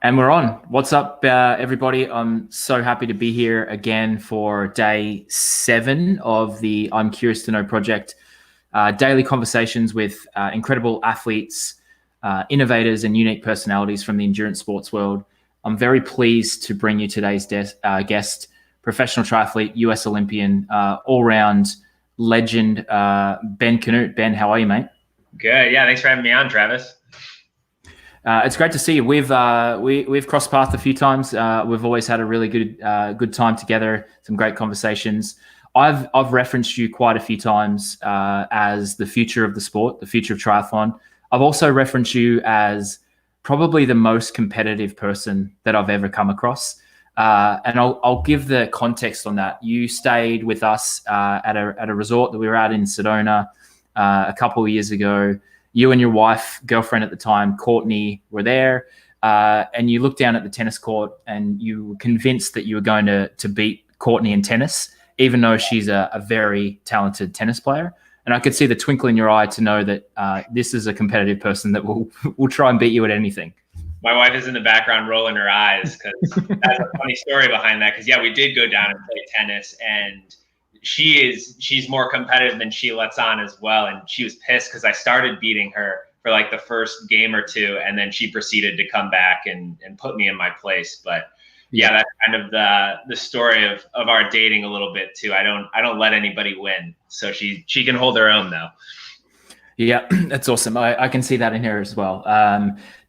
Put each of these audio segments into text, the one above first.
And we're on. What's up, everybody? I'm so happy to be here again for day 7 of the I'm Curious to Know project. Daily conversations with incredible athletes, innovators, and unique personalities from the endurance sports world. I'm very pleased to bring you today's guest, professional triathlete, US Olympian, all-round legend, Ben Kanute. Ben, how are you, mate? Good. Yeah. Thanks for having me on, Travis. It's great to see you. We've crossed paths a few times. We've always had a really good time together. Some great conversations. I've referenced you quite a few times as the future of the sport, the future of triathlon. I've also referenced you as probably the most competitive person that I've ever come across. And I'll give the context on that. You stayed with us at a resort that we were at in Sedona a couple of years ago. You and your wife, girlfriend at the time, Courtney, were there, and you looked down at the tennis court and you were convinced that you were going to beat Courtney in tennis, even though she's a very talented tennis player. And I could see the twinkle in your eye to know that this is a competitive person that will try and beat you at anything. My wife is in the background rolling her eyes because that's a funny story behind that. Because, yeah, we did go down and play tennis, and she's more competitive than she lets on as well. And she was pissed because I started beating her for like the first game or two, and then she proceeded to come back and put me in my place. But yeah, that's kind of the story of our dating a little bit too. I don't let anybody win. So she can hold her own though. Yeah, that's awesome. I can see that in her as well.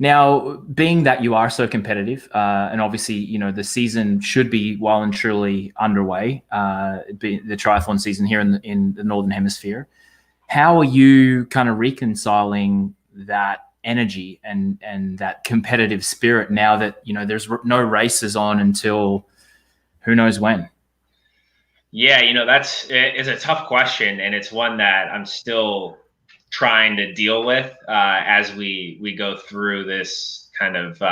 Now, being that you are so competitive, and obviously, you know, the season should be well and truly underway, the triathlon season here in the Northern Hemisphere. How are you kind of reconciling that energy and that competitive spirit now that, you know, there's no races on until who knows when? Yeah, it's a tough question, and it's one that I'm still trying to deal with as we go through this kind of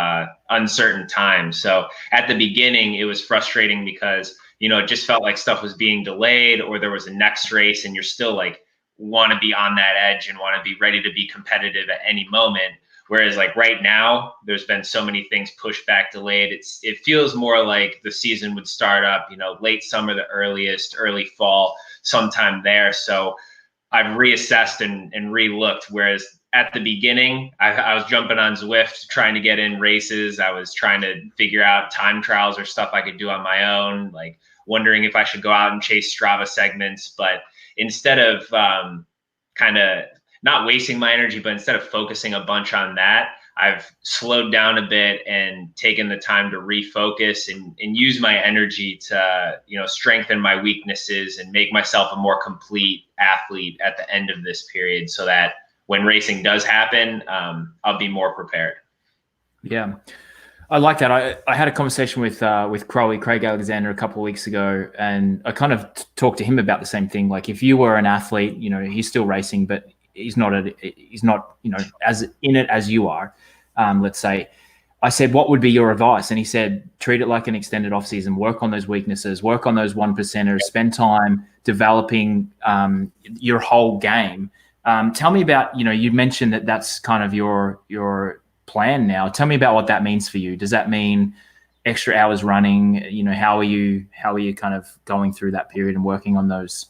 uncertain time. So at the beginning, it was frustrating because it just felt like stuff was being delayed, or there was a next race, and you're still like want to be on that edge and want to be ready to be competitive at any moment. Whereas like right now, there's been so many things pushed back, delayed. It feels more like the season would start up, late summer, the earliest, early fall, sometime there. So I've reassessed and re-looked. Whereas at the beginning, I was jumping on Zwift, trying to get in races. I was trying to figure out time trials or stuff I could do on my own, like wondering if I should go out and chase Strava segments. But instead of kind of not wasting my energy, but instead of focusing a bunch on that, I've slowed down a bit and taken the time to refocus and use my energy to, strengthen my weaknesses and make myself a more complete athlete at the end of this period, so that when racing does happen, I'll be more prepared. Yeah. I like that. I had a conversation with Craig Alexander a couple of weeks ago, and I kind of talked to him about the same thing. Like, if you were an athlete, he's still racing, but he's not as in it as you are. Let's say, I said, what would be your advice? And he said, treat it like an extended off season, work on those weaknesses, work on those 1%ers, spend time developing your whole game. Tell me about, you mentioned that that's kind of your plan now. Tell me about what that means for you. Does that mean extra hours running? How are you kind of going through that period and working on those?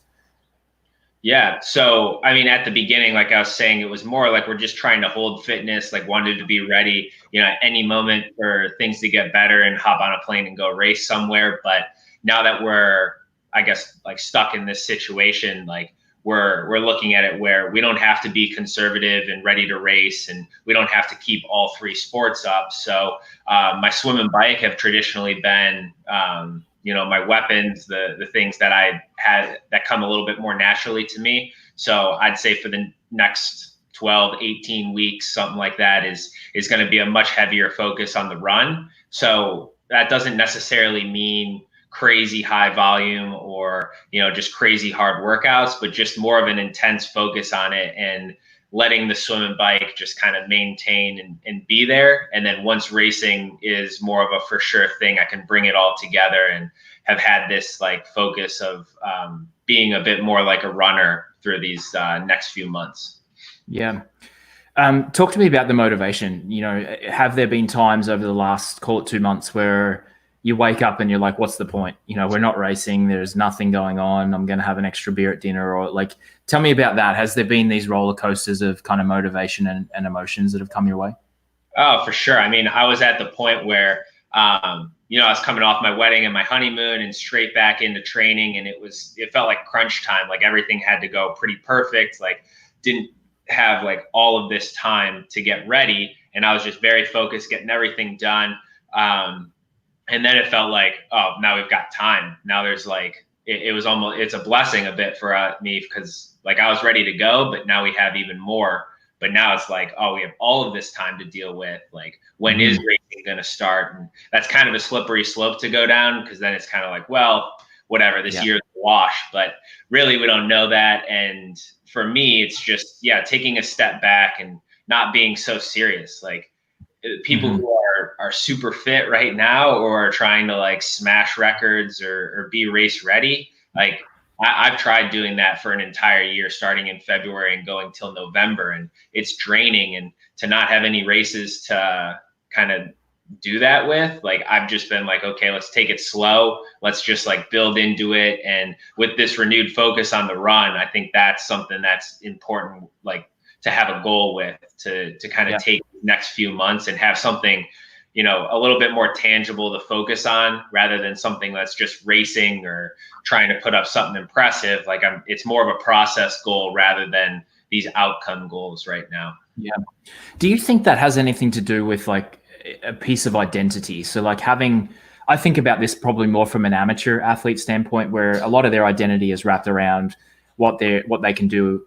Yeah. So, I mean, at the beginning, like I was saying, it was more like we're just trying to hold fitness, like wanted to be ready, at any moment for things to get better and hop on a plane and go race somewhere. But now that we're, I guess, like stuck in this situation, like we're looking at it where we don't have to be conservative and ready to race, and we don't have to keep all 3 sports up. So my swim and bike have traditionally been, my weapons, the things that I had that come a little bit more naturally to me. So I'd say for the next 12, 18 weeks, something like that is going to be a much heavier focus on the run. So that doesn't necessarily mean crazy high volume or, just crazy hard workouts, but just more of an intense focus on it and letting the swim and bike just kind of maintain and be there. And then once racing is more of a for sure thing, I can bring it all together and have had this like focus of being a bit more like a runner through these next few months. Yeah. Talk to me about the motivation. Have there been times over the last, call it 2 months, where you wake up and you're like, what's the point? We're not racing. There's nothing going on. I'm going to have an extra beer at dinner, or like, tell me about that. Has there been these roller coasters of kind of motivation and emotions that have come your way? Oh, for sure. I mean, I was at the point where, I was coming off my wedding and my honeymoon and straight back into training. And it felt like crunch time. Like everything had to go pretty perfect. Like didn't have like all of this time to get ready. And I was just very focused, getting everything done. And then it felt like, oh, now we've got time. Now there's like, it was almost, it's a blessing a bit for me, because like I was ready to go, but now we have even more. But now it's like, oh, we have all of this time to deal with. Like, when is racing going to start? And that's kind of a slippery slope to go down, because then it's kind of like, well, whatever, this year's a wash. But really, we don't know that. And for me, it's just, taking a step back and not being so serious. Like, people who are super fit right now, or are trying to like smash records or be race ready, like I've tried doing that for an entire year, starting in February and going till November, and it's draining. And to not have any races to kind of do that with, like, I've just been like, okay, let's take it slow. Let's just like build into it. And with this renewed focus on the run, I think that's something that's important, like to have a goal with, to kind of take the next few months and have something, a little bit more tangible to focus on, rather than something that's just racing or trying to put up something impressive. Like it's more of a process goal rather than these outcome goals right now. Yeah. Do you think that has anything to do with like a piece of identity? So like I think about this probably more from an amateur athlete standpoint, where a lot of their identity is wrapped around what they can do.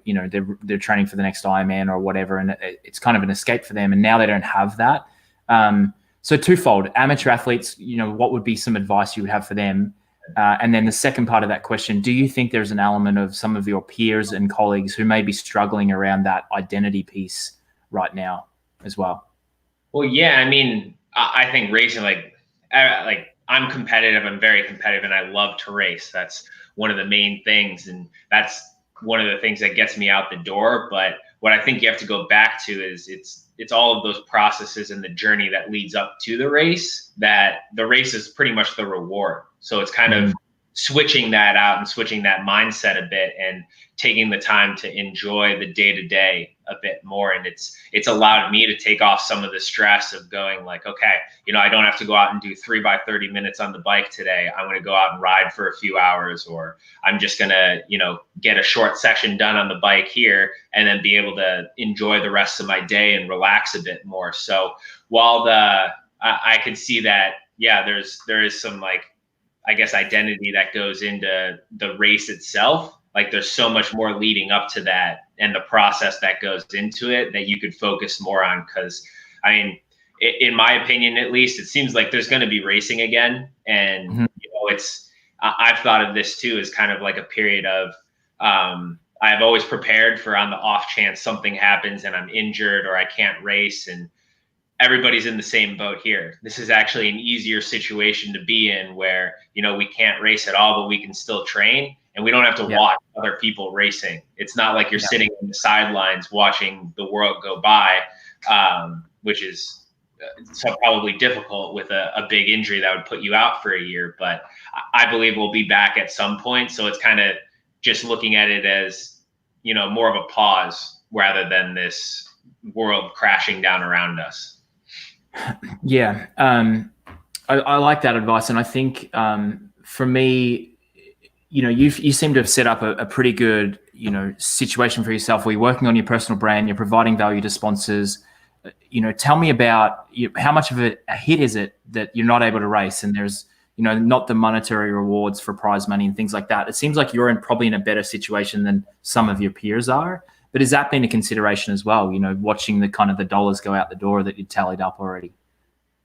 They're training for the next Ironman or whatever, and it's kind of an escape for them. And now they don't have that. So twofold: amateur athletes, what would be some advice you would have for them? And then the second part of that question: do you think there's an element of some of your peers and colleagues who may be struggling around that identity piece right now as well? Well, yeah, I mean, I think racing, like I'm competitive. I'm very competitive, and I love to race. That's one of the main things, and that's one of the things that gets me out the door. But what I think you have to go back to is it's all of those processes and the journey that leads up to the race. That the race is pretty much the reward. So it's kind of switching that out and switching that mindset a bit, and taking the time to enjoy the day-to-day a bit more. And it's allowed me to take off some of the stress of going like, okay, I don't have to go out and do 3 by 30 minutes on the bike today. I'm going to go out and ride for a few hours, or I'm just going to, get a short section done on the bike here, and then be able to enjoy the rest of my day and relax a bit more. So while I could see that, there is some, like, I guess, identity that goes into the race itself. Like there's so much more leading up to that, and the process that goes into it, that you could focus more on. Cause I mean, in my opinion, at least, it seems like there's going to be racing again. And, I've thought of this too as kind of like a period of, I've always prepared for, on the off chance something happens and I'm injured or I can't race, and everybody's in the same boat here. This is actually an easier situation to be in, where, we can't race at all, but we can still train, and we don't have to watch other people racing. It's not like you're sitting on the sidelines watching the world go by, which is probably difficult with a big injury that would put you out for a year. But I believe we'll be back at some point. So it's kind of just looking at it as, more of a pause rather than this world crashing down around us. Yeah. I like that advice. And I think for me, you seem to have set up a pretty good, situation for yourself, where you're working on your personal brand, you're providing value to sponsors. Tell me about how much of a hit is it that you're not able to race, and there's, not the monetary rewards for prize money and things like that. It seems like you're probably in a better situation than some of your peers are. But has that been a consideration as well? Watching the kind of the dollars go out the door that you tallied up already.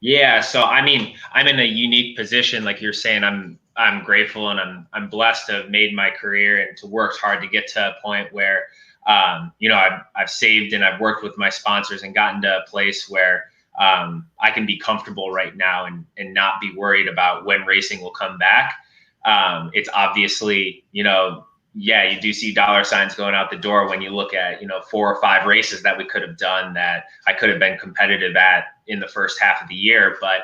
Yeah. So, I mean, I'm in a unique position. Like you're saying, I'm grateful, and I'm blessed to have made my career and to work hard to get to a point where, I've saved and I've worked with my sponsors and gotten to a place where I can be comfortable right now and not be worried about when racing will come back. It's obviously, yeah, you do see dollar signs going out the door when you look at, 4 or 5 races that we could have done that I could have been competitive at in the first half of the year. But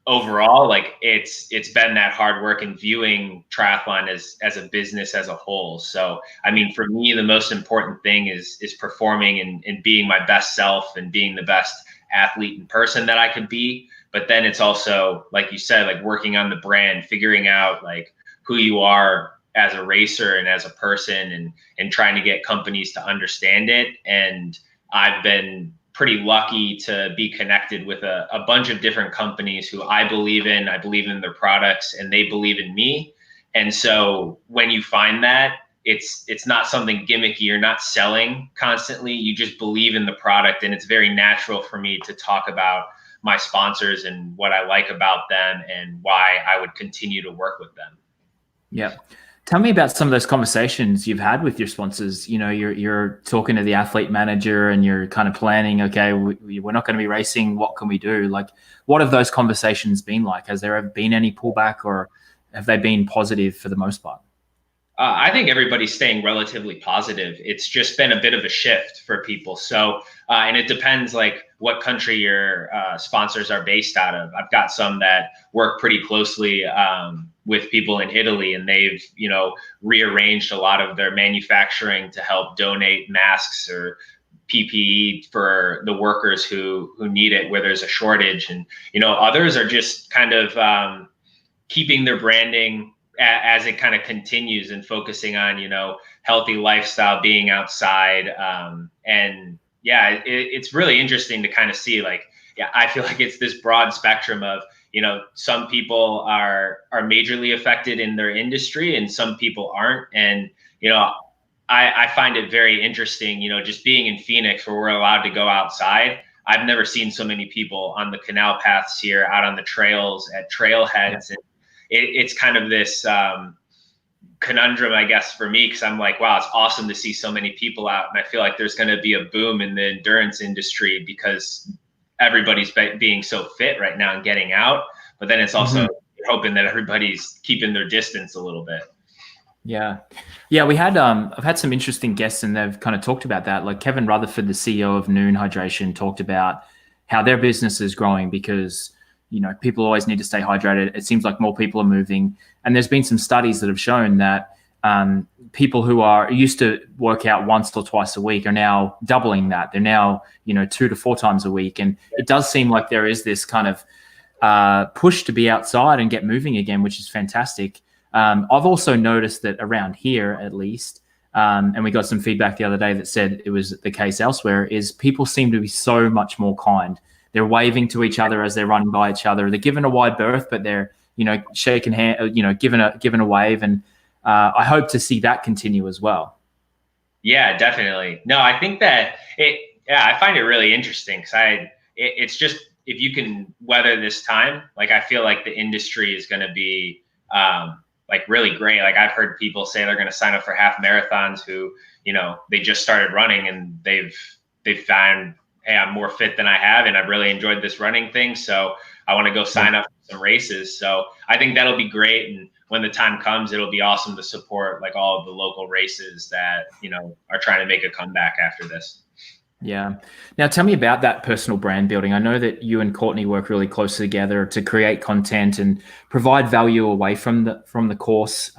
overall, like it's been that hard work and viewing triathlon as a business as a whole. So, I mean, for me, the most important thing is performing and being my best self and being the best athlete and person that I could be. But then it's also, like you said, like working on the brand, figuring out like who you are as a racer and as a person, and trying to get companies to understand it. And I've been pretty lucky to be connected with a bunch of different companies who I believe in their products, and they believe in me. And so when you find that, it's not something gimmicky. You're not selling constantly. You just believe in the product. And it's very natural for me to talk about my sponsors and what I like about them and why I would continue to work with them. Yeah. Tell me about some of those conversations you've had with your sponsors. You're talking to the athlete manager and you're kind of planning, okay, we're not going to be racing. What can we do? Like, what have those conversations been like? Has there ever been any pullback, or have they been positive for the most part? I think everybody's staying relatively positive. It's just been a bit of a shift for people. So, and it depends like what country your sponsors are based out of. I've got some that work pretty closely with people in Italy, and they've, rearranged a lot of their manufacturing to help donate masks or PPE for the workers who need it where there's a shortage. And, others are just kind of keeping their branding as it kind of continues and focusing on, healthy lifestyle, being outside. And yeah, it's really interesting to kind of see, like, yeah, I feel like it's this broad spectrum of, some people are majorly affected in their industry and some people aren't. And, I find it very interesting, just being in Phoenix where we're allowed to go outside. I've never seen so many people on the canal paths here, out on the trails, at trailheads. Yeah. It's kind of this conundrum, I guess, for me, because I'm like, wow, it's awesome to see so many people out. And I feel like there's going to be a boom in the endurance industry because everybody's being so fit right now and getting out. But then it's also hoping that everybody's keeping their distance a little bit. Yeah. Yeah, we had I've had some interesting guests and they've kind of talked about that. Like Kevin Rutherford, the CEO of Noon Hydration, talked about how their business is growing because people always need to stay hydrated. It seems like more people are moving. And there's been some studies that have shown that people who are used to work out once or twice a week are now doubling that. They're now, 2 to 4 times a week. And it does seem like there is this kind of push to be outside and get moving again, which is fantastic. I've also noticed that around here, at least, and we got some feedback the other day that said it was the case elsewhere, is people seem to be so much more kind. They're waving to each other as they're running by each other. They're given a wide berth, but they're, shaking hand, given a wave. And I hope to see that continue as well. Yeah, definitely. No, I think that I find it really interesting because it's just, if you can weather this time, like I feel like the industry is going to be like really great. Like I've heard people say they're going to sign up for half marathons who, they just started running and they've found, hey, I'm more fit than I have, and I've really enjoyed this running thing. So I want to go sign up for some races. So I think that'll be great. And when the time comes, it'll be awesome to support like all of the local races that, are trying to make a comeback after this. Yeah. Now tell me about that personal brand building. I know that you and Courtney work really closely together to create content and provide value away from the course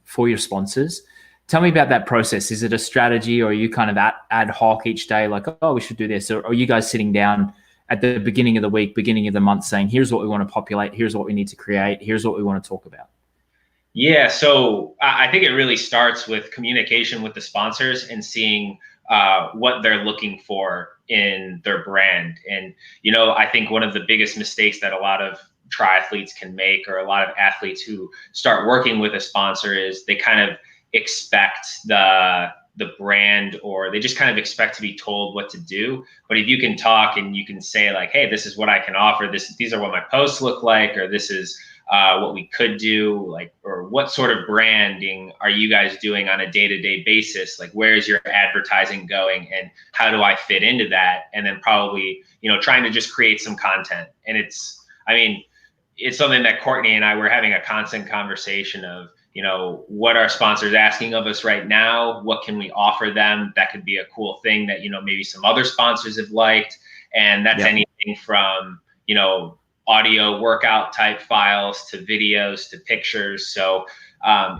for your sponsors. Tell me about that process. Is it a strategy, or are you kind of ad hoc each day, like, oh, we should do this? Or are you guys sitting down at the beginning of the week, beginning of the month saying, here's what we want to populate, here's what we need to create, here's what we want to talk about? Yeah, so I think it really starts with communication with the sponsors and seeing what they're looking for in their brand. And, I think one of the biggest mistakes that a lot of triathletes can make, or a lot of athletes who start working with a sponsor, is they kind of expect the brand, or they just kind of expect to be told what to do. But if you can talk and you can say like, hey, this is what I can offer, these are what my posts look like, or this is what we could do, like, or what sort of branding are you guys doing on a day-to-day basis? Like, where's your advertising going and how do I fit into that? And then probably, trying to just create some content. And it's something that Courtney and I were having a constant conversation of, what are sponsors asking of us right now? What can we offer them? That could be a cool thing that, maybe some other sponsors have liked. And that's anything from, audio workout type files to videos to pictures. So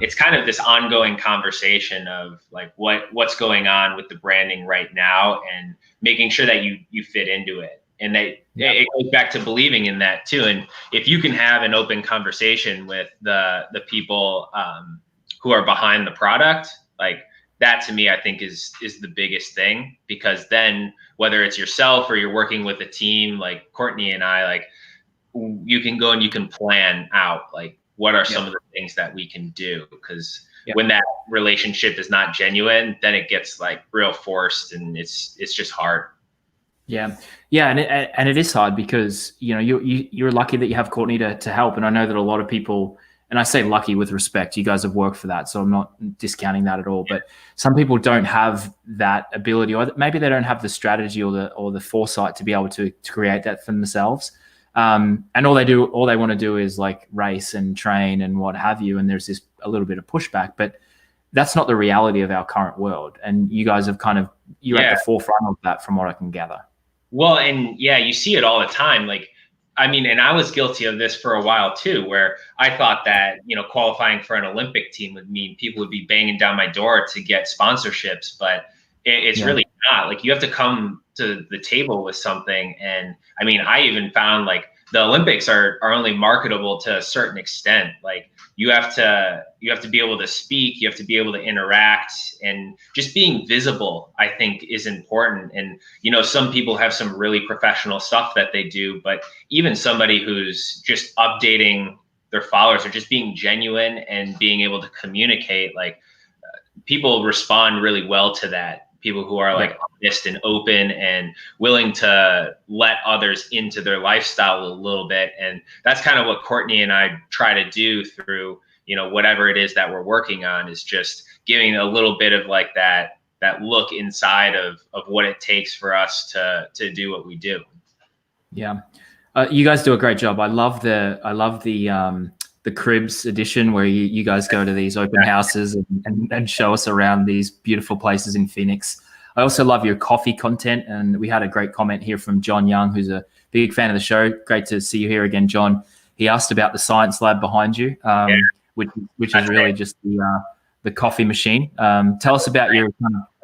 it's kind of this ongoing conversation of like what's going on with the branding right now and making sure that you fit into it. And it goes back to believing in that too. And if you can have an open conversation with the people who are behind the product, like that to me, I think is the biggest thing, because then whether it's yourself or you're working with a team like Courtney and I, like you can go and you can plan out like what are some of the things that we can do, because when that relationship is not genuine, then it gets like real forced and it's just hard. Yeah, and it is hard because you're lucky that you have Courtney to help, and I know that a lot of people, and I say lucky with respect, you guys have worked for that, so I'm not discounting that at all. But some people don't have that ability, or maybe they don't have the strategy or the foresight to be able to create that for themselves. And all they want to do is like race and train and what have you, and there's a little bit of pushback, but that's not the reality of our current world. And you guys have you're at the forefront of that, from what I can gather. Well, and you see it all the time. Like, I mean, and I was guilty of this for a while too, where I thought that, qualifying for an Olympic team would mean people would be banging down my door to get sponsorships, but it's really not. Like, you have to come to the table with something. And I mean, I even found like the Olympics are only marketable to a certain extent. Like, you have to be able to speak, you have to be able to interact, and just being visible, I think, is important. And, some people have some really professional stuff that they do, but even somebody who's just updating their followers or just being genuine and being able to communicate, like people respond really well to that. People who are like honest and open and willing to let others into their lifestyle a little bit. And that's kind of what Courtney and I try to do through, whatever it is that we're working on, is just giving a little bit of like that look inside of what it takes for us to do what we do. Yeah. You guys do a great job. I love the Cribs edition, where you guys go to these open houses and show us around these beautiful places in Phoenix. I also love your coffee content, and we had a great comment here from John Young, who's a big fan of the show. Great to see you here again, John. He asked about the science lab behind you, which is really just the coffee machine. Tell us about your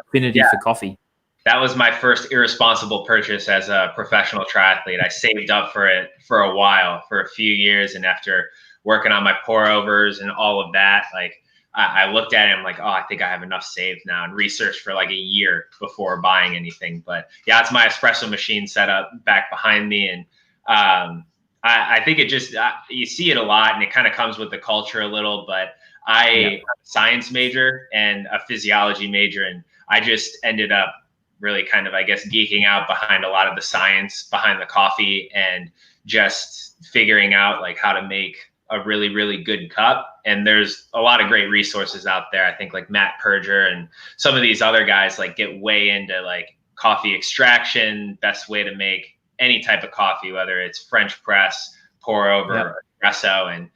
affinity for coffee. That was my first irresponsible purchase as a professional triathlete. I saved up for it for a while, for a few years, and after working on my pour overs and all of that, like I looked at it and I'm like, oh, I think I have enough saved now, and researched for like a year before buying anything. But yeah, it's my espresso machine set up back behind me. And I think it just, you see it a lot, and it kind of comes with the culture a little, but I'm a science major and a physiology major. And I just ended up really kind of, I guess, geeking out behind a lot of the science behind the coffee, and just figuring out like how to make a really, really good cup. And there's a lot of great resources out there. I think like Matt Perger and some of these other guys like get way into like coffee extraction, best way to make any type of coffee, whether it's French press, pour over, espresso. And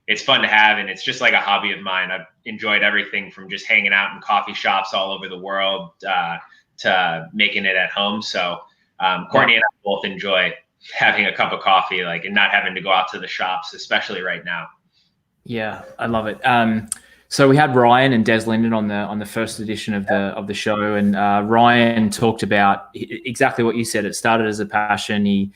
it's fun to have. And it's just like a hobby of mine. I've enjoyed everything from just hanging out in coffee shops all over the world to making it at home. So Courtney and I both enjoy having a cup of coffee, like, and not having to go out to the shops, especially right now. Yeah, I love it. So we had Ryan and Des Linden on the first edition of the show, and Ryan talked about exactly what you said. It started as a passion. He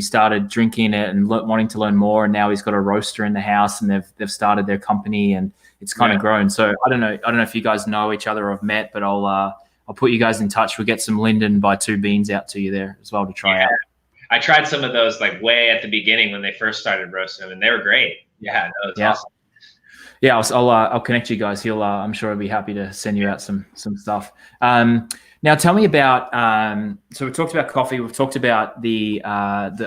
started drinking it and wanting to learn more, and now he's got a roaster in the house, and they've started their company, and it's kind of grown. So I don't know if you guys know each other or have met, but I'll put you guys in touch. We'll get some Linden by Two Beans out to you there as well to try out. I tried some of those like way at the beginning when they first started roasting them, and they were great. Yeah, no, it's awesome. Yeah, I'll connect you guys. I'm sure he'll be happy to send you out some stuff. Now tell me about, so we've talked about coffee. We've talked about the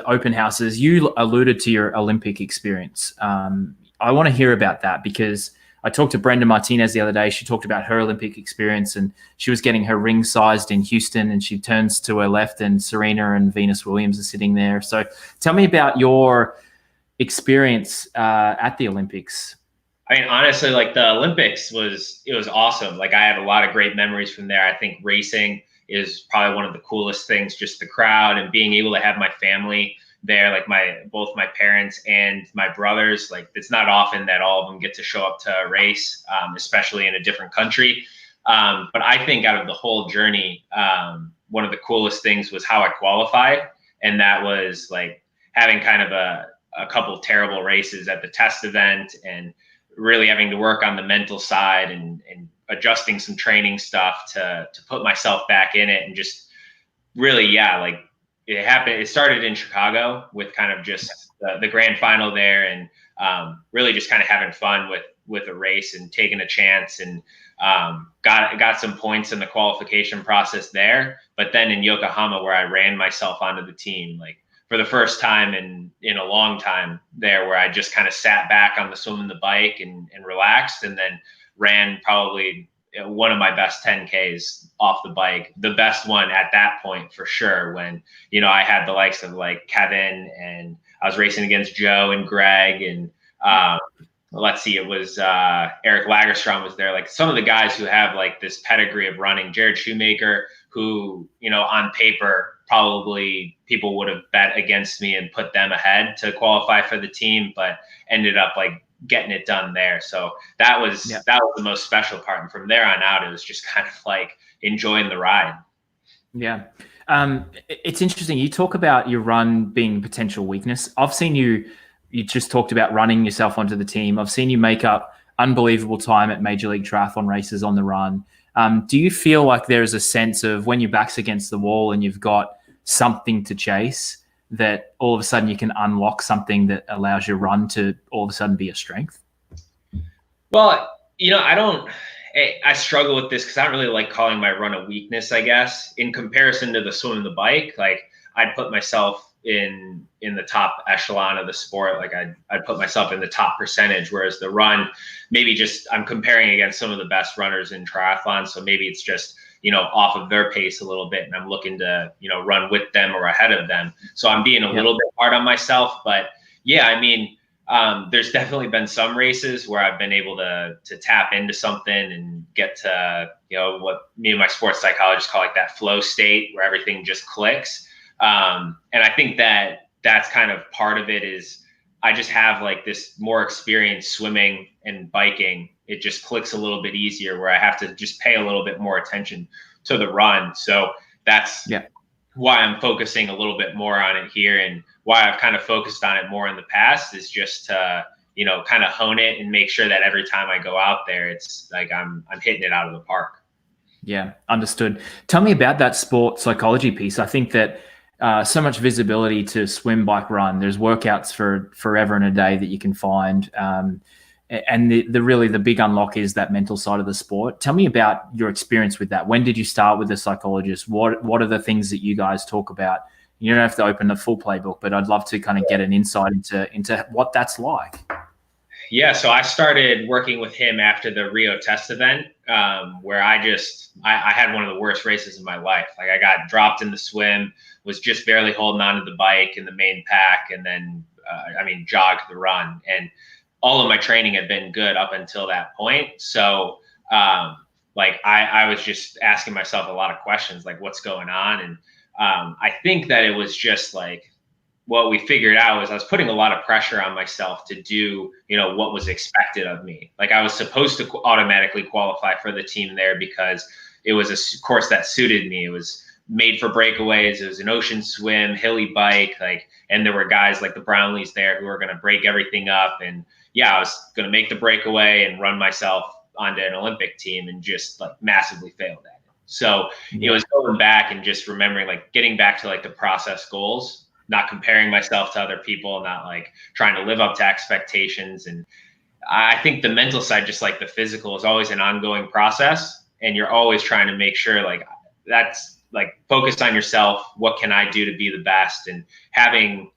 open houses. You alluded to your Olympic experience. I want to hear about that, because I talked to Brenda Martinez the other day. She talked about her Olympic experience, and she was getting her ring sized in Houston, and she turns to her left and Serena and Venus Williams are sitting there. So tell me about your experience at the Olympics? I mean, honestly, like the Olympics was awesome. Like I have a lot of great memories from there. I think racing is probably one of the coolest things, just the crowd and being able to have my family there, like both my parents and my brothers. Like it's not often that all of them get to show up to a race, especially in a different country. But I think out of the whole journey, one of the coolest things was how I qualified, and that was like having kind of a couple terrible races at the test event and really having to work on the mental side and adjusting some training stuff to put myself back in it. And just really, yeah, like it happened. It started in Chicago with kind of just the grand final there, and really just kind of having fun with a race and taking a chance, and got some points in the qualification process there. But then in Yokohama, where I ran myself onto the team, like for the first time in a long time there, where I just kind of sat back on the swim and the bike and relaxed, and then ran probably one of my best 10Ks off the bike, the best one at that point for sure, when, you know, I had the likes of like Kevin, and I was racing against Joe and Greg, and let's see, it was Eric Lagerstrom was there, like some of the guys who have like this pedigree of running, Jared Shoemaker, who, you know, on paper, probably people would have bet against me and put them ahead to qualify for the team, but ended up like getting it done there. So that was the most special part. And from there on out, it was just kind of like enjoying the ride. Yeah. It's interesting. You talk about your run being potential weakness. I've seen you just talked about running yourself onto the team. I've seen you make up unbelievable time at Major League Triathlon races on the run. Do you feel like there's a sense of when your back's against the wall and you've got something to chase, that all of a sudden you can unlock something that allows your run to all of a sudden be a strength? Well, you know, I struggle with this because I don't really like calling my run a weakness, I guess. In comparison to the swim and the bike, like I'd put myself in the top echelon of the sport. Like I'd put myself in the top percentage, whereas the run, maybe just I'm comparing against some of the best runners in triathlon. So maybe it's just, you know, off of their pace a little bit, and I'm looking to, you know, run with them or ahead of them. So I'm being a little bit hard on myself. But yeah, I mean, there's definitely been some races where I've been able to tap into something and get to, you know, what me and my sports psychologist call like that flow state where everything just clicks. And I think that's kind of part of it is I just have like this more experience swimming and biking. It just clicks a little bit easier where I have to just pay a little bit more attention to the run. So that's why I'm focusing a little bit more on it here, and why I've kind of focused on it more in the past is just to, you know, kind of hone it and make sure that every time I go out there, it's like I'm hitting it out of the park. Yeah, understood. Tell me about that sport psychology piece. I think that so much visibility to swim, bike, run. There's workouts for forever and a day that you can find. And the big unlock is that mental side of the sport. Tell me about your experience with that. When did you start with a psychologist? What are the things that you guys talk about? You don't have to open the full playbook, but I'd love to kind of get an insight into what that's like. Yeah, so I started working with him after the Rio test event, where I had one of the worst races of my life. Like I got dropped in the swim, was just barely holding onto the bike in the main pack, and then jogged the run. And all of my training had been good up until that point. So I was just asking myself a lot of questions, like what's going on. And I think that it was just like, what we figured out was I was putting a lot of pressure on myself to do, you know, what was expected of me. Like I was supposed to automatically qualify for the team there because it was a course that suited me. It was made for breakaways. It was an ocean swim, hilly bike, and there were guys like the Brownlees there who were going to break everything up. And yeah, I was going to make the breakaway and run myself onto an Olympic team, and just like massively failed at it. So it was going back and just remembering, like getting back to like the process goals, not comparing myself to other people, not like trying to live up to expectations. And I think the mental side, just like the physical, is always an ongoing process. And you're always trying to make sure like that's like focused on yourself. What can I do to be the best? And having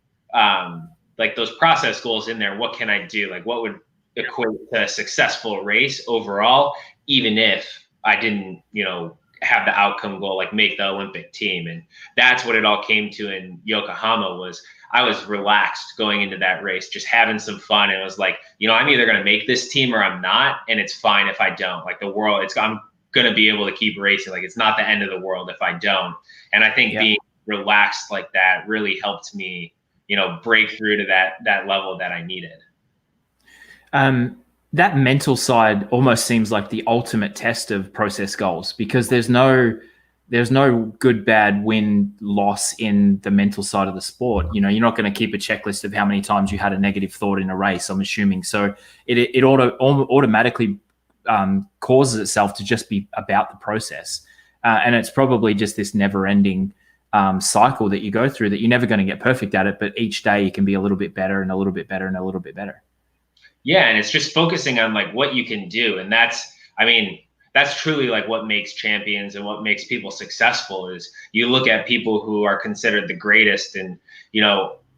like those process goals in there. What can I do? Like what would equate to a successful race overall, even if I didn't, you know, have the outcome goal, like make the Olympic team. And that's what it all came to in Yokohama. Was I was relaxed going into that race, just having some fun. And it was like, I'm either going to make this team or I'm not. And it's fine if I don't. Like the world, I'm going to be able to keep racing. Like it's not the end of the world if I don't. And I think being relaxed like that really helped me, break through to that level that I needed. That mental side almost seems like the ultimate test of process goals, because there's no good, bad, win, loss in the mental side of the sport. You're not going to keep a checklist of how many times you had a negative thought in a race, I'm assuming. So it automatically causes itself to just be about the process. And it's probably just this never ending cycle that you go through, that you're never going to get perfect at it, but each day you can be a little bit better and a little bit better and a little bit better. Yeah. And it's just focusing on like what you can do. And that's truly like what makes champions and what makes people successful. Is you look at people who are considered the greatest, and,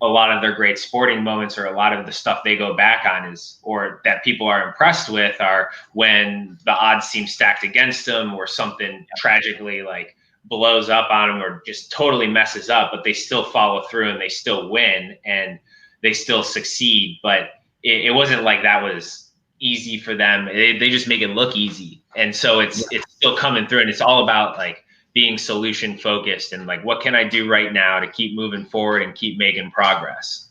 a lot of their great sporting moments, or a lot of the stuff they go back on or that people are impressed with, are when the odds seem stacked against them, or something tragically like blows up on them or just totally messes up, but they still follow through and they still win and they still succeed. But it wasn't like that was easy for them. They just make it look easy. And so it's still coming through, and it's all about like being solution focused and like, what can I do right now to keep moving forward and keep making progress?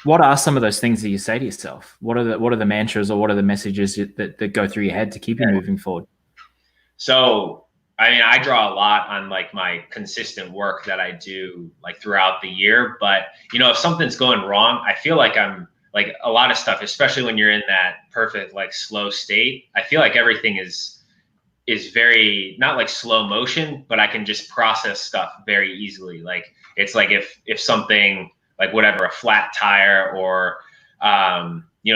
What are some of those things that you say to yourself? What are the mantras, or what are the messages that go through your head to keep you moving forward? So, I draw a lot on like my consistent work that I do like throughout the year. But, if something's going wrong, I feel like I'm like a lot of stuff, especially when you're in that perfect, like slow state, I feel like everything is very, not like slow motion, but I can just process stuff very easily. Like it's like if something like whatever, a flat tire, or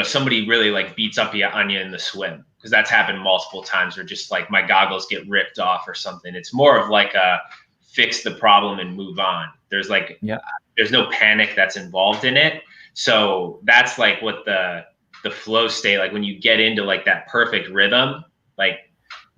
somebody really like beats up on you in the swim, because that's happened multiple times, or just like my goggles get ripped off or something. It's more of like a fix the problem and move on. There's like there's no panic that's involved in it. So that's like what the flow state, like when you get into like that perfect rhythm, like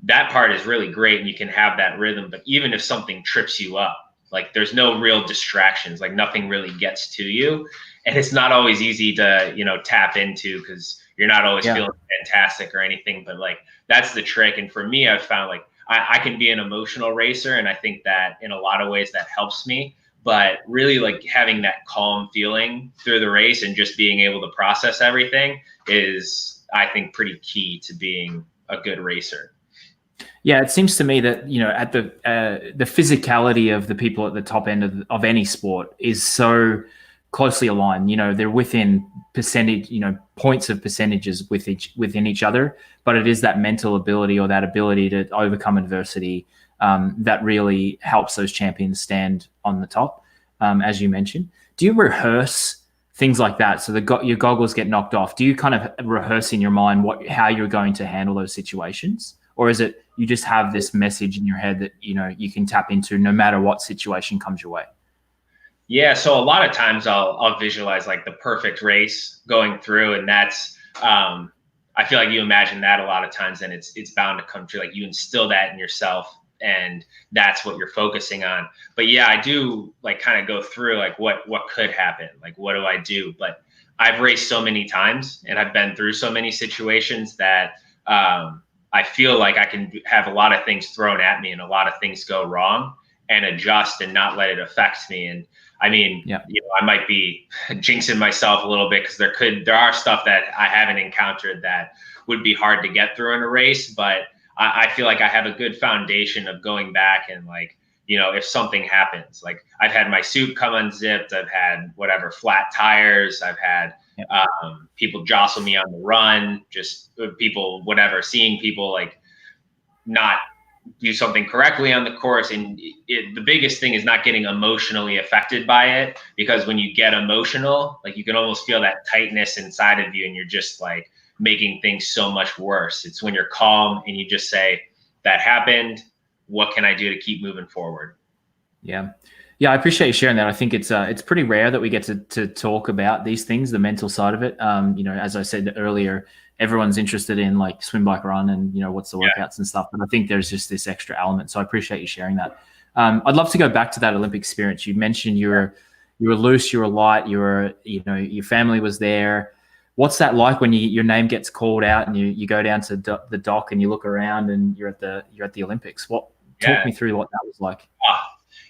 that part is really great, and you can have that rhythm. But even if something trips you up, like there's no real distractions, like nothing really gets to you. And it's not always easy to, tap into, because you're not always feeling fantastic or anything. But like that's the trick. And for me, I've found like I can be an emotional racer, and I think that in a lot of ways that helps me. But really like having that calm feeling through the race and just being able to process everything is, I think, pretty key to being a good racer. Yeah, it seems to me that, at the physicality of the people at the top end of any sport is so closely aligned. They're within percentage, points of percentages within each other, but it is that mental ability, or that ability to overcome adversity, that really helps those champions stand on the top, as you mentioned. Do you rehearse things like that? So your goggles get knocked off. Do you kind of rehearse in your mind how you're going to handle those situations? Or is it you just have this message in your head that, you can tap into no matter what situation comes your way? Yeah. So a lot of times I'll visualize like the perfect race going through, and that's, I feel like you imagine that a lot of times, and it's bound to come true. Like you instill that in yourself, and that's what you're focusing on. But yeah, I do like kind of go through like what could happen, like what do I do? But I've raced so many times, and I've been through so many situations that I feel like I can have a lot of things thrown at me and a lot of things go wrong, and adjust and not let it affect me. And I might be jinxing myself a little bit, because there are stuff that I haven't encountered that would be hard to get through in a race. But I feel like I have a good foundation of going back and like, if something happens, like I've had my suit come unzipped, I've had whatever flat tires, I've had people jostle me on the run, just people, whatever, seeing people like not do something correctly on the course. And the biggest thing is not getting emotionally affected by it, because when you get emotional, like you can almost feel that tightness inside of you, and you're just like making things so much worse. It's when you're calm and you just say, that happened, what can I do to keep moving forward? Yeah. I appreciate you sharing that. I think it's pretty rare that we get to talk about these things, the mental side of it. As I said earlier, everyone's interested in like swim, bike, run, and what's the workouts and stuff. But I think there's just this extra element. So I appreciate you sharing that. I'd love to go back to that Olympic experience. You mentioned you you were loose, you were light, your family was there. What's that like when your name gets called out and you go down to the dock and you look around and you're at the Olympics? Talk Yeah. me through what that was like.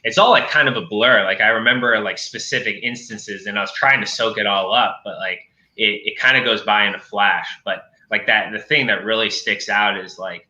It's all like kind of a blur. Like I remember like specific instances and I was trying to soak it all up, but like it kind of goes by in a flash. But like the thing that really sticks out is like,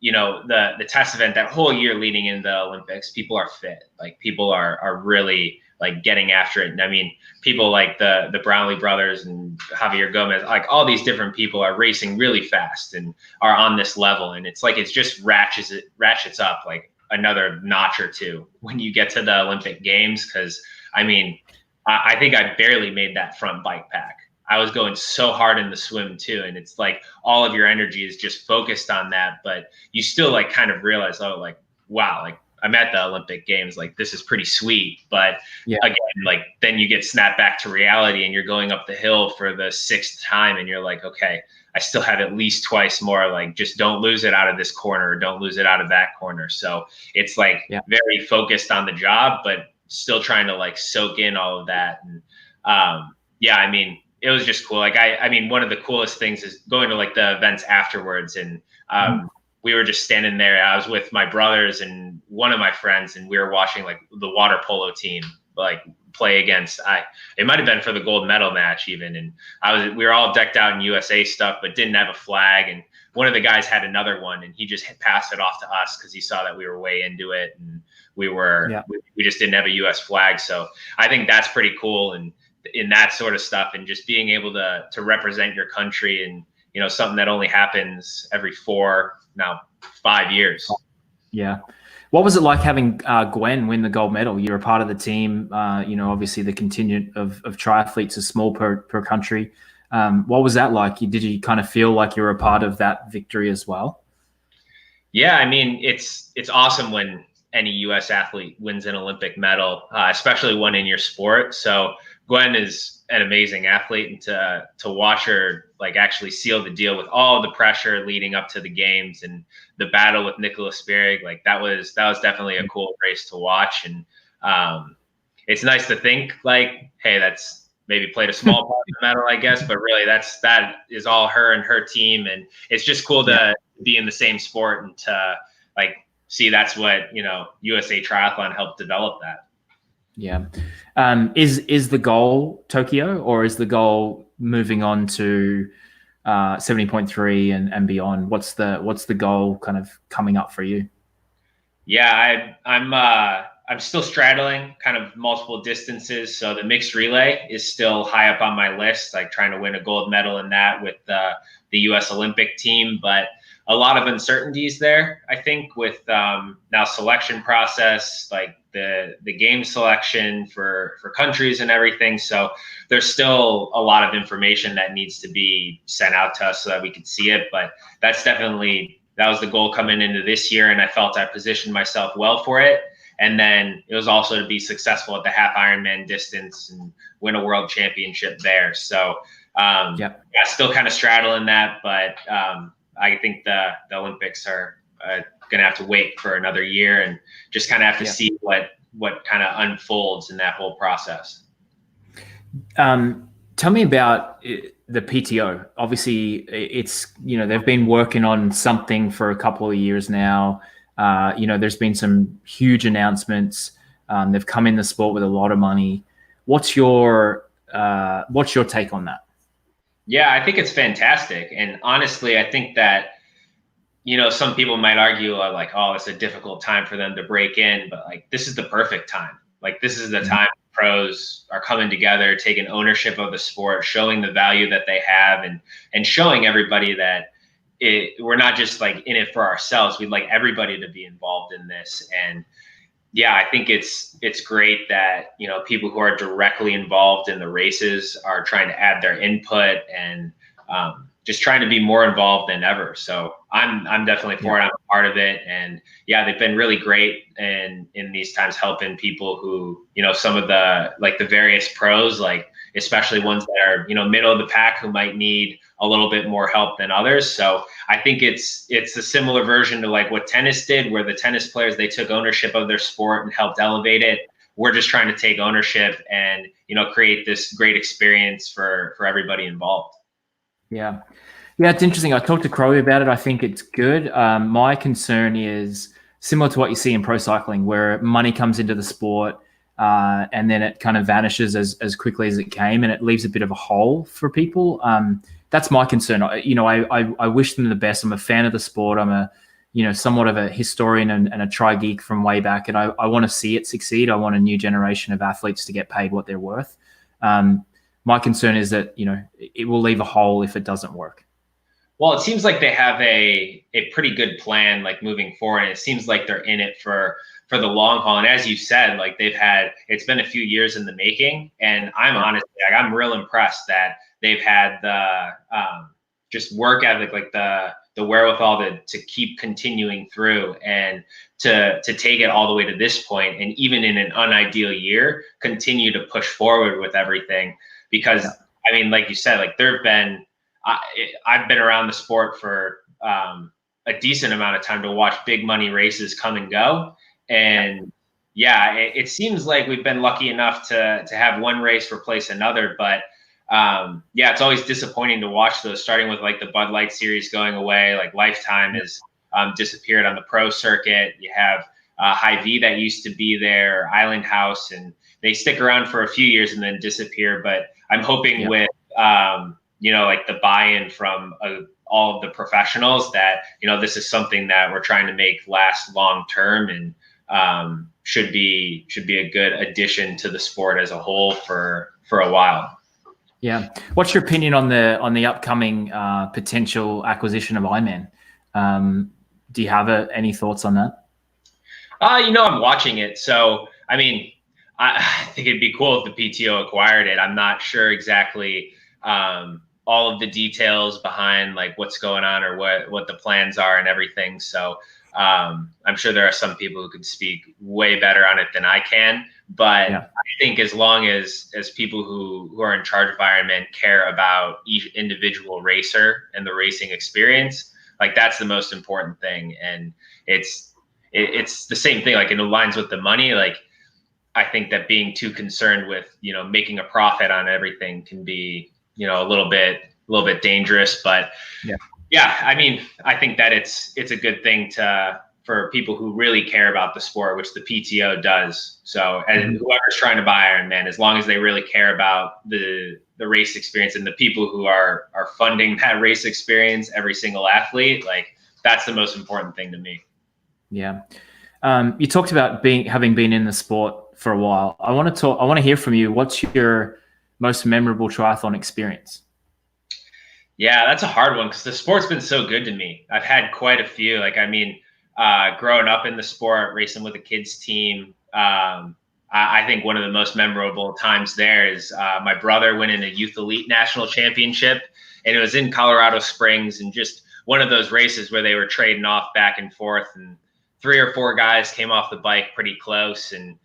the test event, that whole year leading into the Olympics, people are fit. Like people are really like getting after it. And I mean, people like the Brownlee brothers and Javier Gomez, like all these different people are racing really fast and are on this level. And it's like, it's just ratchets up like another notch or two when you get to the Olympic Games. Cause I mean, I think I barely made that front bike pack. I was going so hard in the swim too. And it's like all of your energy is just focused on that, but you still like kind of realize, oh, like, wow, like I'm at the Olympic Games, like this is pretty sweet. But again, like then you get snapped back to reality and you're going up the hill for the 6th time and you're like, okay, I still have at least twice more, like just don't lose it out of this corner or don't lose it out of that corner. So it's like very focused on the job, but still trying to like soak in all of that. And I mean, it was just cool. Like, I mean, one of the coolest things is going to like the events afterwards. And we were just standing there. I was with my brothers and one of my friends, and we were watching like the water polo team, like play against, it might've been for the gold medal match even. And we were all decked out in USA stuff, but didn't have a flag. And one of the guys had another one and he just passed it off to us cause he saw that we were way into it. And we just didn't have a US flag. So I think that's pretty cool. And in that sort of stuff and just being able to represent your country and, something that only happens every 5 years. Yeah. What was it like having Gwen win the gold medal? You're a part of the team, obviously the contingent of triathletes is small per country. What was that like? Did you kind of feel like you were a part of that victory as well? Yeah. I mean, it's awesome when any US athlete wins an Olympic medal, especially one in your sport. So Gwen is an amazing athlete, and to watch her like actually seal the deal with all the pressure leading up to the games and the battle with Nicholas Spierig, like that was definitely a cool race to watch. And it's nice to think like, hey, that's maybe played a small part in the medal, I guess, but really that is all her and her team. And it's just cool to be in the same sport and to like see that's what, USA Triathlon helped develop that. Yeah. Is the goal Tokyo, or is the goal moving on to 70.3 and beyond? What's the goal kind of coming up for you? Yeah, I'm still straddling kind of multiple distances. So the mixed relay is still high up on my list, like trying to win a gold medal in that with the US Olympic team. But a lot of uncertainties there, I think, with now selection process, like the game selection for countries and everything. So there's still a lot of information that needs to be sent out to us so that we could see it. But that was the goal coming into this year. And I felt I positioned myself well for it. And then it was also to be successful at the half Ironman distance and win a world championship there. So still kind of straddling that, but I think the Olympics are going to have to wait for another year and just kind of have to see what kind of unfolds in that whole process. Tell me about the PTO. Obviously, it's, they've been working on something for a couple of years now. There's been some huge announcements. They've come in the sport with a lot of money. What's your take on that? Yeah, I think it's fantastic. And honestly, I think that, some people might argue like, oh, it's a difficult time for them to break in, but like, this is the perfect time. Like, this is the time pros are coming together, taking ownership of the sport, showing the value that they have and showing everybody that we're not just like in it for ourselves. We'd like everybody to be involved in this. And yeah, I think it's great that, people who are directly involved in the races are trying to add their input and just trying to be more involved than ever. So I'm definitely for it. I'm a part of it. And yeah, they've been really great in these times, helping people who, some of the various pros, like especially ones that are, middle of the pack who might need a little bit more help than others. So I think it's a similar version to like what tennis did, where the tennis players, they took ownership of their sport and helped elevate it. we're just trying to take ownership and, create this great experience for everybody involved. Yeah. Yeah, it's interesting. I talked to Crowley about it. I think it's good. My concern is similar to what you see in pro cycling, where money comes into the sport and then it kind of vanishes as quickly as it came, and it leaves a bit of a hole for people. That's my concern. I wish them the best. I'm a fan of the sport. I'm a somewhat of a historian and a tri geek from way back, and I want to see it succeed. I want a new generation of athletes to get paid what they're worth. My concern is that it will leave a hole if it doesn't work. Well, it seems like they have a pretty good plan, like moving forward. And it seems like they're in it for the long haul. And as you said, like it's been a few years in the making. And I'm honestly, I'm real impressed that they've had the just work ethic, like the wherewithal to keep continuing through and to take it all the way to this point. And even in an unideal year, continue to push forward with everything. Because I mean, like you said, like I've been around the sport for a decent amount of time to watch big money races come and go. And it seems like we've been lucky enough to have one race replace another. But it's always disappointing to watch those, starting with like the Bud Light series going away. Like Lifetime has disappeared on the pro circuit. You have Hy-Vee that used to be there, Island House, and they stick around for a few years and then disappear. But I'm hoping with like the buy-in from all of the professionals that, this is something that we're trying to make last long-term and should be a good addition to the sport as a whole for a while. Yeah. What's your opinion on the upcoming potential acquisition of Ironman? Do you have any thoughts on that? I'm watching it. So, I mean, I think it'd be cool if the PTO acquired it. I'm not sure exactly all of the details behind like what's going on or what the plans are and everything. So I'm sure there are some people who could speak way better on it than I can. But I think as long as people who are in charge of Ironman care about each individual racer and the racing experience, like that's the most important thing. And it's the same thing, like it aligns with the money. Like I think that being too concerned with, making a profit on everything can be, a little bit dangerous. But I mean, I think that it's a good thing for people who really care about the sport, which the PTO does. So, and whoever's trying to buy Ironman, as long as they really care about the race experience and the people who are funding that race experience, every single athlete, like that's the most important thing to me. Yeah. You talked about having been in the sport for a while. I want to hear from you. What's your most memorable triathlon experience? Yeah, that's a hard one because the sport's been so good to me. I've had quite a few. Like, I mean, growing up in the sport, racing with a kids team, I think one of the most memorable times there is my brother winning a youth elite national championship, and it was in Colorado Springs, and just one of those races where they were trading off back and forth, and 3 or 4 guys came off the bike pretty close, and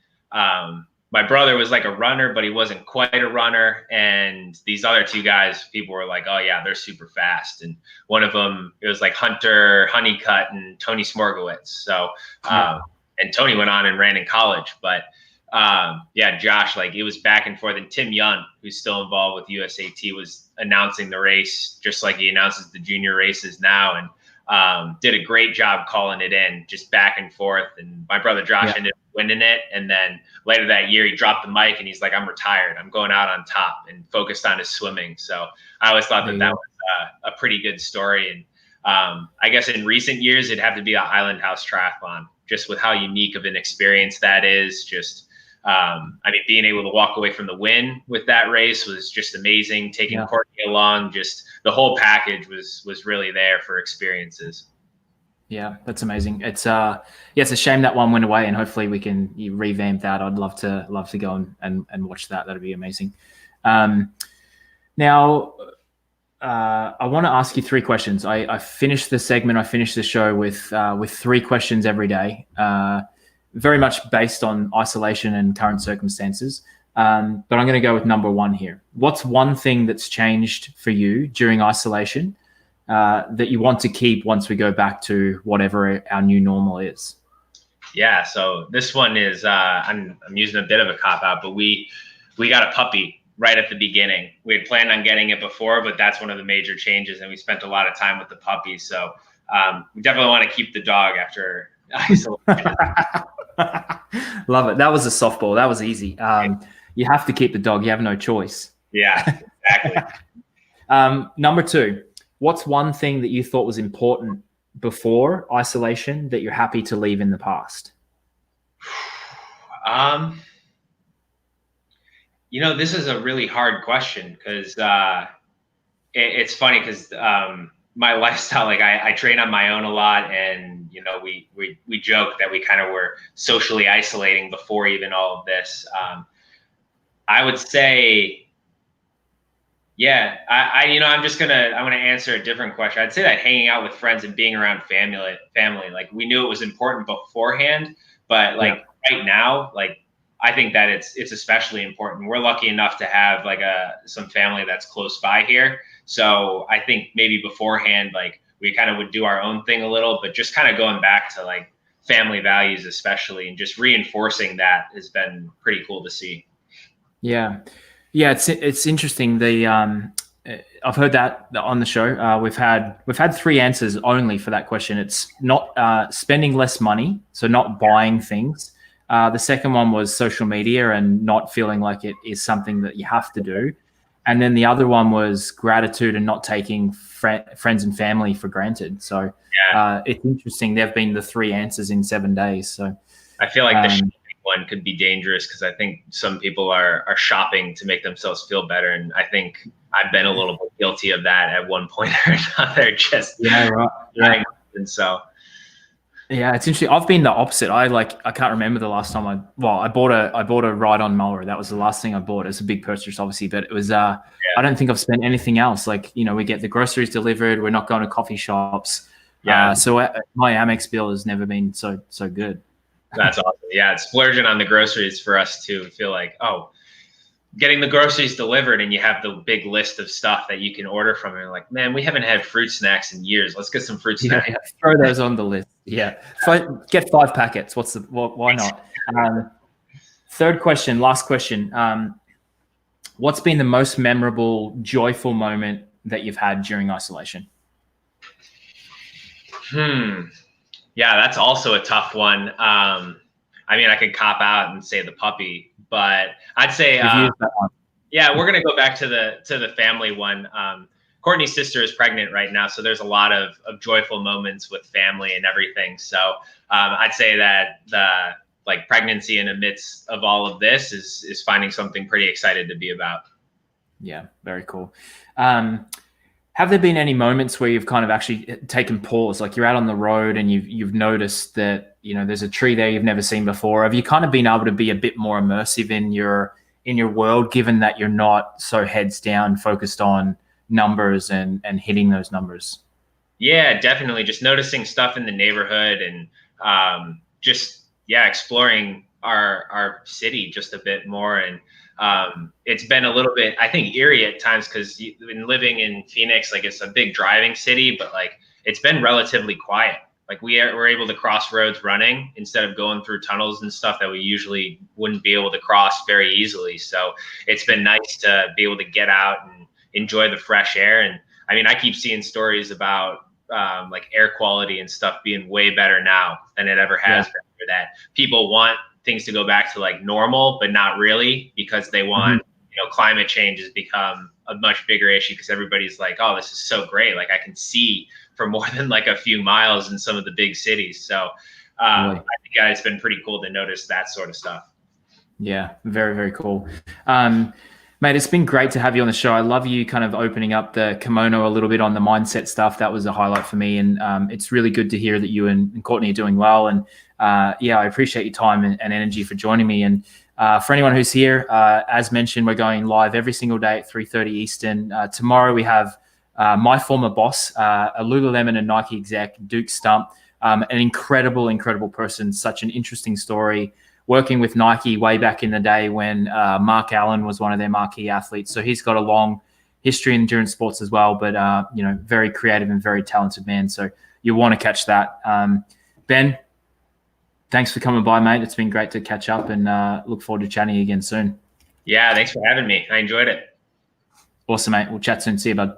my brother was like a runner, but he wasn't quite a runner. And these other 2 guys, people were like, oh yeah, they're super fast. And one of them, it was like Hunter Honeycutt and Tony Smorgowitz. So, and Tony went on and ran in college, but Josh, like it was back and forth. And Tim Young, who's still involved with USAT, was announcing the race, just like he announces the junior races now. And did a great job calling it in, just back and forth. And my brother Josh ended up winning it. And then later that year, he dropped the mic and he's like, I'm retired. I'm going out on top, and focused on his swimming. So I always thought that was a pretty good story. And I guess in recent years, it'd have to be the Island House Triathlon, just with how unique of an experience that is. Just, I mean, being able to walk away from the win with that race was just amazing. Taking Courtney along, just the whole package was really there for experiences. Yeah, that's amazing. It's it's a shame that one went away, and hopefully we can revamp that. I'd love to go and watch that. That'd be amazing. Now, I want to ask you 3 questions. I finished the segment. I finished the show with 3 questions every day, very much based on isolation and current circumstances. But I'm going to go with number 1 here. What's one thing that's changed for you during isolation that you want to keep once we go back to whatever our new normal is? Yeah. So this one is I'm using a bit of a cop out, but we got a puppy right at the beginning. We had planned on getting it before, but that's one of the major changes, and we spent a lot of time with the puppy. So we definitely want to keep the dog after isolation. Love it. That was a softball. That was easy. You have to keep the dog. You have no choice. Yeah, exactly. Number 2, what's one thing that you thought was important before isolation that you're happy to leave in the past? This is a really hard question because it's funny because my lifestyle, like I train on my own a lot, and we joke that we kind of were socially isolating before even all of this. I would say, yeah, I'm gonna answer a different question. I'd say that hanging out with friends and being around family, like we knew it was important beforehand, but like right now, like I think that it's especially important. We're lucky enough to have like some family that's close by here. So I think maybe beforehand, like we kind of would do our own thing a little, but just kind of going back to like family values, especially, and just reinforcing that has been pretty cool to see. Yeah. Yeah. It's interesting. I've heard that on the show. We've had 3 answers only for that question. It's not spending less money, so not buying things. The second one was social media and not feeling like it is something that you have to do. And then the other one was gratitude and not taking friends and family for granted. So it's interesting. They've been the 3 answers in 7 days. So I feel like the shopping one could be dangerous because I think some people are shopping to make themselves feel better. And I think I've been a little bit guilty of that at one point or another. And so. Yeah, it's interesting. I've been the opposite. I can't remember the last time I bought a ride-on mower. That was the last thing I bought. It's a big purchase, obviously, but it was I don't think I've spent anything else. Like, we get the groceries delivered. We're not going to coffee shops. Yeah. So my Amex bill has never been so good. That's awesome. Yeah, it's splurging on the groceries for us too. Feel like, getting the groceries delivered and you have the big list of stuff that you can order from. And you're like, man, we haven't had fruit snacks in years. Let's get some fruit snacks. Yeah, throw those on the list. Yeah. Get 5 packets. Why not? Third question, last question. What's been the most memorable, joyful moment that you've had during isolation? Yeah, that's also a tough one. I mean, I could cop out and say the puppy, but I'd say, yeah, we're gonna go back to the family one. Courtney's sister is pregnant right now, so there's a lot of joyful moments with family and everything. So I'd say that the pregnancy in the midst of all of this is finding something pretty excited to be about. Yeah, very cool. Have there been any moments where you've kind of actually taken pause, like you're out on the road and you've noticed that there's a tree there you've never seen before? Have you kind of been able to be a bit more immersive in your world, given that you're not so heads down focused on numbers and hitting those numbers? Yeah, definitely. Just noticing stuff in the neighborhood and exploring our city just a bit more. And it's been a little bit, I think, eerie at times because when living in Phoenix, like it's a big driving city, but like it's been relatively quiet. Like we're able to cross roads running instead of going through tunnels and stuff that we usually wouldn't be able to cross very easily. So it's been nice to be able to get out and enjoy the fresh air. And I mean, I keep seeing stories about like air quality and stuff being way better now than it ever has been. For that, people want things to go back to like normal, but not really, because they want, climate change has become a much bigger issue because everybody's like, oh, this is so great. Like I can see for more than like a few miles in some of the big cities. So I think it's been pretty cool to notice that sort of stuff. Yeah, very, very cool. Mate, it's been great to have you on the show. I love you kind of opening up the kimono a little bit on the mindset stuff. That was a highlight for me. And it's really good to hear that you and Courtney are doing well. And I appreciate your time and energy for joining me. And for anyone who's here, as mentioned, we're going live every single day at 3:30 Eastern. Tomorrow we have my former boss, a Lululemon and Nike exec, Duke Stump, an incredible, incredible person, such an interesting story, working with Nike way back in the day when Mark Allen was one of their marquee athletes. So he's got a long history in endurance sports as well, but very creative and very talented man. So you want to catch that. Ben, thanks for coming by, mate. It's been great to catch up, and look forward to chatting again soon. Yeah, thanks for having me. I enjoyed it. Awesome, mate. We'll chat soon. See you, bud.